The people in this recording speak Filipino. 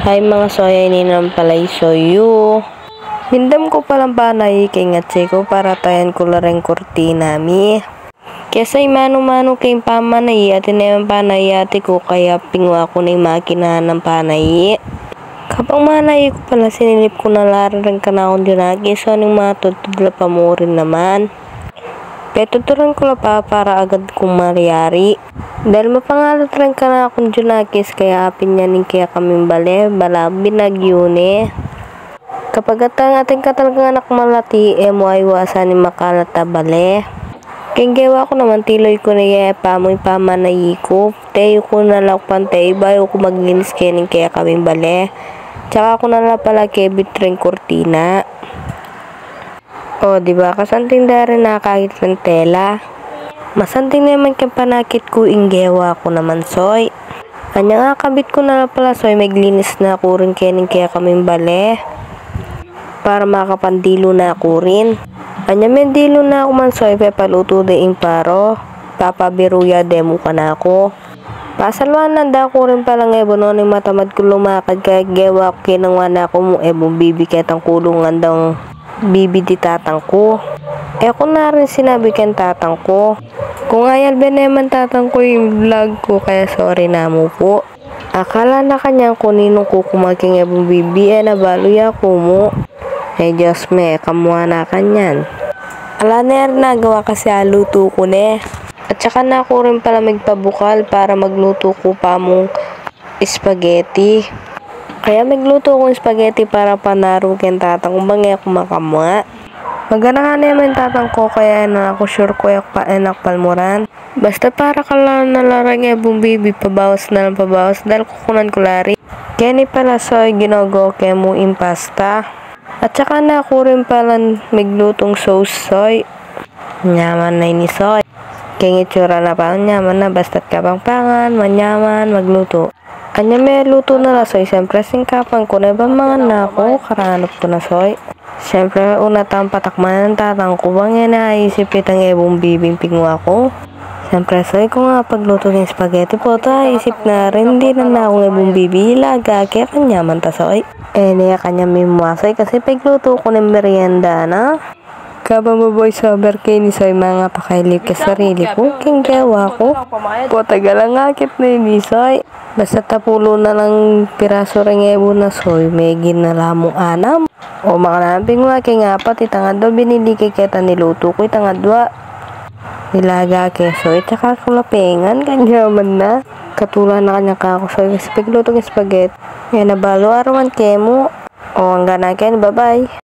Hay mga soya ini naman palay soyo. Mindam ko palang panay kay ngatse ko para tayan ko lareng kurtina mi. Kesa mano-mano kay pamanay at naman panay ate ko kaya pingwa ko na yung makina ng panay. Kapag manay ko pala sinilip ko na larang ka na akong dinagi so anong matutudla pa mo rin naman. Petuturan ko la pa para agad kong mariyari. Dahil mapangalat rin ka na akong junakis kaya apin niya ning kaya kaming bale, balabi nagyune. Kapag atang ating katalagang anak malati, mo ay wasan ni makalat na bale. Kenggewa ko naman tiloy ko na pamoy pamanayi ko. Tayo ko nalakpan tayo, bayo ko maglinis kaya ning kaya kaming bale. Tsaka ko na pala kebit rin kurtina. O, diba? Kasanting na rin nakakit ng tela. Masanting naman kang panakit ko, inggewa ko naman, soy. Anya nga, kabit ko na pala, soy, maglinis na ako rin kaya kaming bale. Para makapandilo na ako rin. Anya, may dilo na ako man, soy, papaluto deing paro. Papabiruya demo ka na ako. Pasalwan nanda ko rin palang ebo noon yung matamad ko lumakad kaya gewa ko kinangwa na ako mo ebong bibi ketang kulungan daw bibi di tatang ko. Kung na rin sinabi kan tatang ko. Kung ayal beneman tatang ko yung vlog ko kaya sorry na mo po. Akala na kanyang kuninong ko kumaking ebong bibi nabaluya ko mo. Diyos me, kamuha na kanyan. Ala na rin nagawa kasi aluto ko ne. At saka na ako rin pala magpabukal para magluto ko pa mong spaghetti. Kaya magluto ko spaghetti para panaro ken tatang kung bangya ako makamuha. Magana nga naman tatang ko kaya na ako sure ko yak pa enak palmuran. Basta para ka lang nalarang ebong bibi pabawas na lang pabawas dahil kukunan ko lari. Kaya ni pala soy ginogo kaya mo impasta. At saka na ako rin pala maglutong sauce soy. Nyaman na ini soy. Kaya itsura na pa nyaman na basta't kapangpangan, manyaman, magluto. Kanya may luto na la soy, siyempre singkapan ko na ba mga nako, karanap ko na soy. Siyempre una tang patakman ng tatang ko bang yan naisip itang ebong bibing pingwa ko. Siyempre soy ko nga pagluto ng spaghetti po ta, isip na rin di na akong ebong bibi, laga kaya kanyaman ta soy. Niya kanya may muwasoy kasi pagluto ko ng merienda na. Kaba mo boy sober kay ni soy mga pakailip ka sarili ko king gawa ko po tagalang akit na ni soy basta tapulo na lang piraso ring ebo na soy may ginala mong anam o makanaping wa kay apat itangad do binili kay kita niluto ko itangad wa nilaga keso tsaka kulapengan kanya man na katula na kanya kako soy kasi pagluto ng spaghetti yan nabalo arawan kemo o hanggang na bye bye.